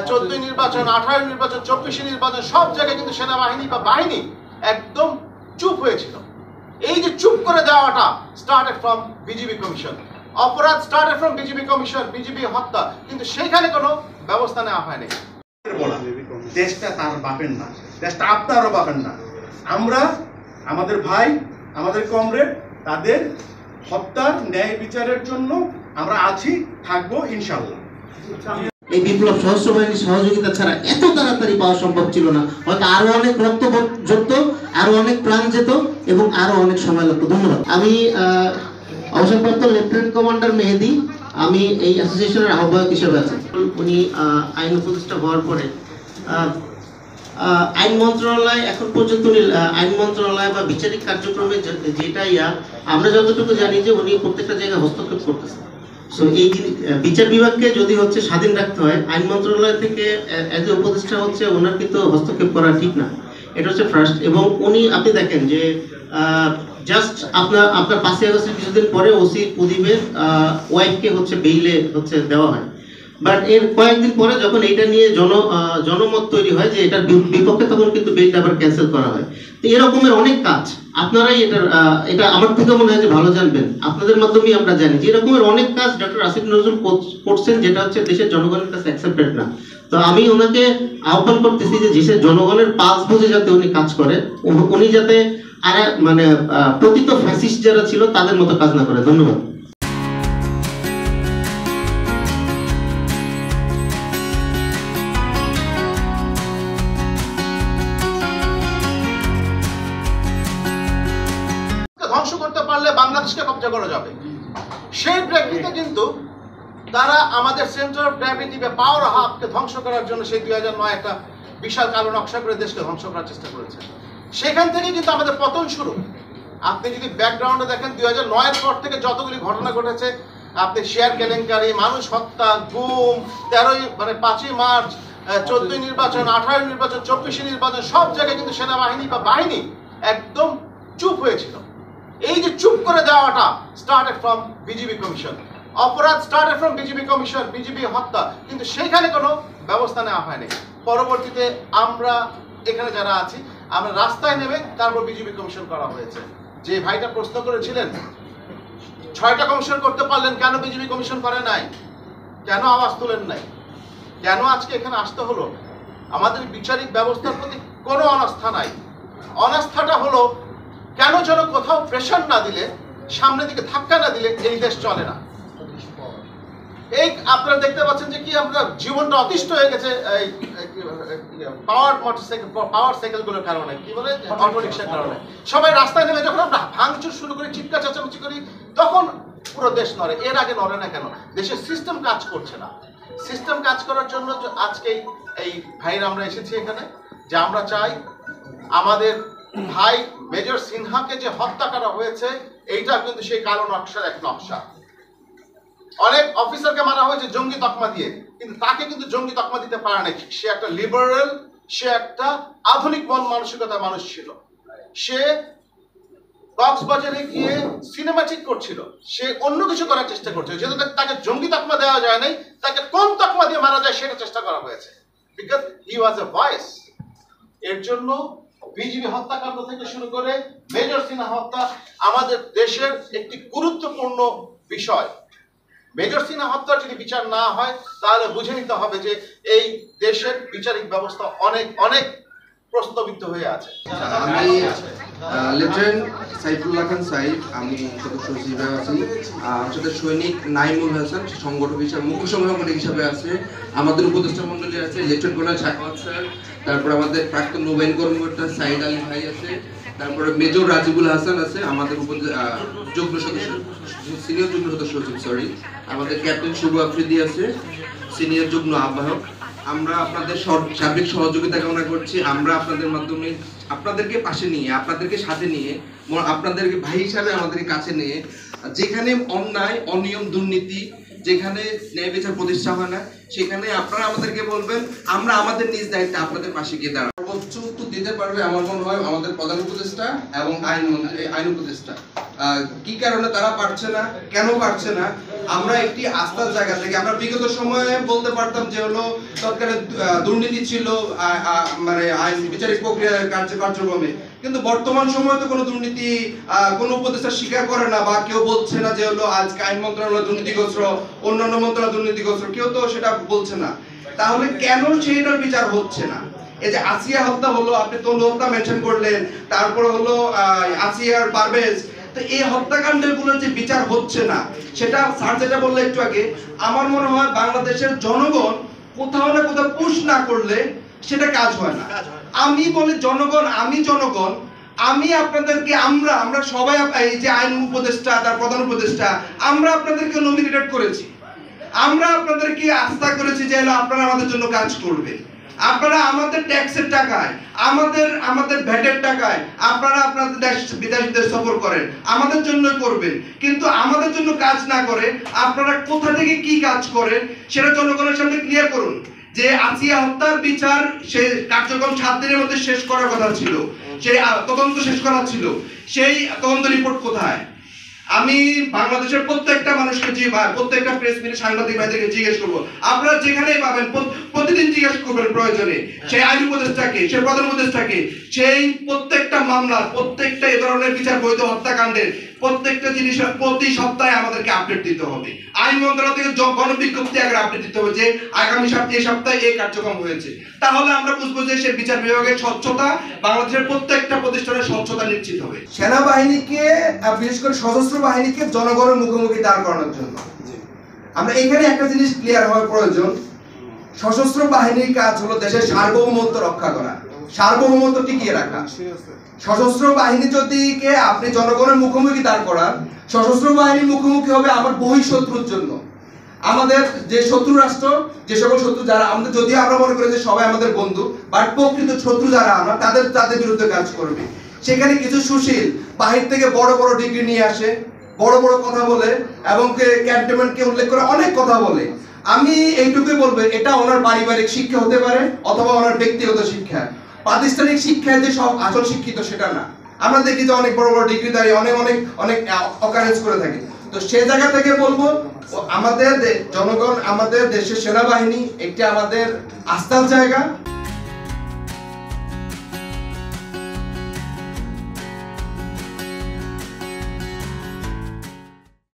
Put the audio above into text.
14 নির্বাচন, 18 নির্বাচন, 24 নির্বাচন সব জায়গায় কিন্তু সেনাবাহিনী বা বাহিনী একদম চুপ হয়েছিল। এই যে চুপ করে দেওয়াটা স্টার্টেড ফ্রম বিজিবি কমিশন, অপরাধ started from BGB commission, BGB হত্যা, কিন্তু সেখানে কোনো ব্যবস্থা নেওয়া হয়নি। দেশটা তার বাপের না, দেশটা আপনারও বাপের না। আমরা আমাদের ভাই, আমাদের কমরেড, তাদের হত্যার ন্যায় বিচারের জন্য আমরা আছি, থাকবো ইনশাআল্লাহ। এই বিপ্লব সশস্ত্র বাহিনীর সহযোগিতা ছাড়া এত তাড়াতাড়ি পাওয়া সম্ভব ছিল না। হয়তো আরো অনেক রক্ত ঝরত, আরো অনেক প্রাণ যেত এবং আরো অনেক সময় লাগতো। ধন্যবাদ। আমি অবসরপ্রাপ্ত লেফটেন্যান্ট কমান্ডার মেহেদি, আমি এই অ্যাসোসিয়েশনের আহ্বায়ক হিসেবে আছি। উনি আইন উপদেষ্টা হওয়ার পরে আইন মন্ত্রণালয় এখন পর্যন্ত আইন মন্ত্রণালয় বা বিচারিক কার্যক্রমে যেটা আমরা যতটুকু জানি যে উনি প্রত্যেকটা জায়গায় হস্তক্ষেপ করতেছেন। সো এই বিচার বিভাগকে যদি হচ্ছে স্বাধীন রাখতে হয়, আইন মন্ত্রণালয় থেকে এজ এ উপদেষ্টা হচ্ছে ওনার কিন্তু হস্তক্ষেপ করা ঠিক না, এটা হচ্ছে ফার্স্ট। এবং উনি আপনি দেখেন যে জাস্ট আপনার 5ই আগস্টের কিছুদিন পরে ওসি প্রদীপের ওয়াইফকে হচ্ছে বেইলে হচ্ছে দেওয়া হয়, বাট এর কয়েকদিন পরে যখন এইটা নিয়ে জনমত তৈরি হয় যে এটার বিপক্ষে, তখন কিন্তু বেলটা আবার ক্যান্সেল করা হয়। তো এরকমের অনেক কাজ আপনারাই এটা আমার থেকে মনে হয় যে ভালো জানবেন, আপনাদের মাধ্যমেই আমরা জানি যে এরকমের অনেক কাজ ডক্টর আসিফ নজরুল করছেন যেটা হচ্ছে দেশের জনগণের কাছে অ্যাকসেপ্টেড না। তো আমি ওনাকে আহ্বান করতেছি যে দেশের জনগণের পালস বুঝে যাতে উনি কাজ করে, উনি যাতে আর মানে প্রকৃত ফ্যাসিস্ট যারা ছিল তাদের মতো কাজ না করে। ধন্যবাদ। ধ্বংস করতে পারলে বাংলাদেশকে কব্জা করা যাবে, সেই প্রেক্ষিতে কিন্তু তারা আমাদের সেন্টার অফ গ্র্যাভিটি বা পাওয়ার হাবকে ধ্বংস করার জন্য সেই 2009 একটা বিশাল কালো নকশা করে দেশকে ধ্বংস করার চেষ্টা করেছে। সেখান থেকে কিন্তু আমাদের পতন শুরু। আপনি যদি ব্যাকগ্রাউন্ডে দেখেন 2009-এর পর থেকে যতগুলি ঘটনা ঘটেছে, আপনি শেয়ার কেলেঙ্কারি, মানুষ হত্যা, গুম, 5ই মার্চ, 14 নির্বাচন, 18 নির্বাচন, 24 নির্বাচন সব জায়গায় কিন্তু সেনাবাহিনী বা বাহিনী একদম চুপ হয়েছিল। এই যে চুপ করে দেওয়াটা স্টার্টেড ফ্রম বিজিবি কমিশন, অপরাধ started from BGB commission, BGB হত্যা, কিন্তু সেখানে কোনো ব্যবস্থা নেওয়া হয়নি। পরবর্তীতে আমরা এখানে যারা আছি আমরা রাস্তায় নেমে তারপর বিজিবি কমিশন করা হয়েছে। যে ভাইটা প্রশ্ন করেছিলেন 6টা কমিশন করতে পারলেন, কেন বিজিবি কমিশন করে নাই, কেন আওয়াজ তোলেন নাই, কেন আজকে এখানে আসতে হলো? আমাদের বিচারিক ব্যবস্থার প্রতি কোনো অনাস্থা নাই। অনাস্থাটা হলো কেন যেন কোথাও প্রেশার না দিলে, সামনের দিকে ধাক্কা না দিলে এই দেশ চলে না। এই আপনারা দেখতে পাচ্ছেন যে কি আমরা জীবনটা অতিষ্ঠ হয়ে গেছে এই পাওয়ার সাইকেলগুলোর কারণে, কি বলে অটো রিক্সার কারণে। সবাই রাস্তায় নেমে যখন আমরা ভাঙচুর শুরু করি, চিৎকার চেঁচামেচি করি, তখন পুরো দেশ নড়ে। এর আগে নড়ে না কেন? দেশের সিস্টেম কাজ করছে না। সিস্টেম কাজ করার জন্য আজকে এই ভাইরা আমরা এসেছি এখানে, যে আমরা চাই আমাদের ভাই মেজর সিনহাকে যে হত্যা করা হয়েছে, এইটা কিন্তু সেই কালো নকশার এক নকশা। অনেক অফিসারকে মারা হয়েছে জঙ্গি তকমা দিয়ে, কিন্তু তাকে কিন্তু জঙ্গি তকমা দিতে পারে না। সে একটা লিবারেল, সে একটা আধুনিক মন মানসিকতার মানুষ ছিল। সে কক্সবাজারে গিয়ে সিনেমাটিক করছিল, সে অন্য কিছু করার চেষ্টা করছিল। যেহেতু তাকে জঙ্গি তকমা দেওয়া যায় নাই, তাকে কোন তকমা দিয়ে মারা যায় সেটা চেষ্টা করা হয়েছে, because he was A voice. এর জন্য বিজিবি হত্যাকাণ্ড থেকে শুরু করে মেজর সিনহা হত্যা আমাদের দেশের একটি গুরুত্বপূর্ণ বিষয়। মেজর সিনহা হত্যার যদি বিচার না হয়, তাহলে বুঝে নিতে হবে যে এই দেশের বিচারিক ব্যবস্থা অনেক অনেক প্রশ্নবিদ্ধ হয়ে আছে। আমি লেফটেন্যান্ট সাইফুল্লাহ খান সাইফ, আমি সদস্য হিসেবে আছি। সাথে সৈনিক নাইমুল হাসান সংগঠক হিসাবে, মুখ্য সংগঠক হিসাবে আছে। আমাদের উপদেষ্টা মন্ডলী আছে লেফটেন্যান্ট কর্নেল শাহওয়াত স্যার, তারপর আমাদের প্রাক্তন নৌবাহিনী কর্মকর্তা সাইদ আলী ভাই আছে, তারপরে মেজর রাজিবুল হাসান আছে, আমাদের যুগ্ম সদস্য, সিনিয়র যুগ্ম সদস্য সরি, আমাদের ক্যাপ্টেন শুভ আফ্রিদি আছে, সিনিয়র যুগ্ম আহ্বায়ক। আমরা আপনাদের সার্বিক সহযোগিতা কামনা করছি। আমরা আপনাদের মাধ্যমে আপনাদেরকে পাশে নিয়ে, আপনাদেরকে সাথে নিয়ে, আপনাদেরকে ভাই হিসাবে আমাদেরকে কাছে নিয়ে, যেখানে অন্যায়, অনিয়ম, দুর্নীতি, যেখানে ন্যায় বিচার প্রতিষ্ঠা হয় না, সেখানে আপনারা আমাদেরকে বলবেন, আমরা আমাদের নিজ দায়িত্বে আপনাদের পাশে গিয়ে দাঁড়াবো। সর্বোচ্চ উত্তর দিতে পারবে আমার মনে হয় আমাদের প্রধান উপদেষ্টা এবং আইন উপদেষ্টা। কি কারণে তারা পারছে না, কেন পারছে না। আমরা একটি আস্থার জায়গা থেকে আমরা বিগত সময়ে বলতে পারতাম যে হলো সরকারের দুর্নীতি ছিল মানে আইন বিচারিক প্রক্রিয়া কার্যক্রমে, কিন্তু বর্তমান সময়ে তো কোনো দুর্নীতি কোনো উপদেষ্টা স্বীকার করে না বা কেউ বলছে না যে হলো আজকে আইন মন্ত্রণালয় দুর্নীতিগ্রস্ত, অন্যান্য মন্ত্রণালয় দুর্নীতিগ্রস্ত, কেউ তো সেটা বলছে না। তাহলে কেন সেইটার বিচার হচ্ছে না? এই যে আসিয়া হত্যা হলো, আপনি তনু হত্যা মেনশন করলেন, তারপরে হলো আসিয়ার পারভেজ, তো এই হত্যাকাণ্ডগুলোর যে বিচার হচ্ছে না, সেটা স্যার যেটা বললে একটু আগে, আমার মনে হয় বাংলাদেশের জনগণ কোথাও না কোথাও পুশ না করলে সেটা কাজ হয় না। আমি বলি জনগণ, আমি আপনাদেরকে আমরা সবাই এই যে আইন উপদেষ্টা, তার প্রধান উপদেষ্টা, আমরা আপনাদেরকে নমিনেটেড করেছি, আমরা আপনাদেরকে আস্থা করেছি যে আপনারা আমাদের জন্য কাজ করবেন। আপনারা আমাদের ট্যাক্সের টাকায়, আমাদের ভ্যাটের টাকায় আপনারা আপনাদের বিদেশ সফর করেন, আমাদের জন্য করবেন, কিন্তু আমাদের জন্য কাজ না করে আপনারা কোথা থেকে কি কাজ করেন সেটা জনগণের সামনে ক্লিয়ার করুন। যে আসিয়া হত্যার বিচার সে কার্যক্রম 7 দিনের মধ্যে শেষ করার কথা ছিল, সেই তদন্ত শেষ করা ছিল, সেই তদন্ত রিপোর্ট কোথায়? আমি বাংলাদেশের প্রত্যেকটা মানুষকে প্রত্যেকটা প্রেস মিটে সাংবাদিক ভাইদেরকে জিজ্ঞেস করবো, আপনারা যেখানেই পাবেন প্রতিদিন জিজ্ঞেস করবেন প্রয়োজনে সেই আইন উপদেষ্টাকে, সেই প্রধান উপদেষ্টাকে, সেই প্রত্যেকটা মামলার, প্রত্যেকটা এ ধরনের বিচার বৈধ হত্যাকাণ্ডের প্রত্যেকটা জিনিসের প্রতি সপ্তাহে আমাদেরকে আপডেট দিতে হবে। আইন মন্ত্রণালয় থেকে গণবিজ্ঞপ্তি আগে আপডেট দিতে হবে যে আগামী সপ্তাহে এই কার্যক্রম হয়েছে। তাহলে আমরা বুঝবো যে সে বিচার বিভাগের স্বচ্ছতা, বাংলাদেশের প্রত্যেকটা প্রতিষ্ঠানের স্বচ্ছতা নিশ্চিত হবে। সেনাবাহিনীকে, বিশেষ করে সশস্ত্র বাহিনীকে জনগণের মুখোমুখি দাঁড় করানোর জন্য আমরা এখানে একটা জিনিস ক্লিয়ার হওয়ার প্রয়োজন। সশস্ত্র বাহিনীর কাজ হলো দেশের সার্বভৌমত্ব রক্ষা করা, সার্বভৌমত্ব টিকিয়ে রাখা। সশস্ত্র বাহিনী যদি আপনি জনগণের মুখোমুখি দাঁড় করান, সশস্ত্র বাহিনীর মুখোমুখি হবে আমার বহিঃশত্রুর জন্য। আমাদের যে শত্রু রাষ্ট্র, যে সকল শত্রু যারা আমাদের, যদিও আমরা মনে করি যে সবাই আমাদের বন্ধু, বাট প্রকৃত শত্রু যারা আমরা তাদের বিরুদ্ধে কাজ করবে। সেখানে কিছু সুশীল বাহির থেকে বড় বড় ডিগ্রি নিয়ে আসে, বড় বড় কথা বলে এবং ক্যান্টনমেন্টকে উল্লেখ করে অনেক কথা বলে। আমি এইটুকুই বলবো, এটা ওনার পারিবারিক শিক্ষা হতে পারে অথবা ওনার ব্যক্তিগত শিক্ষা। প্রাতিষ্ঠানিক শিক্ষায় যে সব আসল শিক্ষিত সেটা না। আমরা দেখি যে অনেক বড় বড় ডিগ্রিধারী অনেক অকারেন্স করে থাকে। তো সে জায়গা থেকে বলবো, আমাদের জনগণ, আমাদের দেশের সেনাবাহিনী একটি আমাদের আস্থার জায়গা।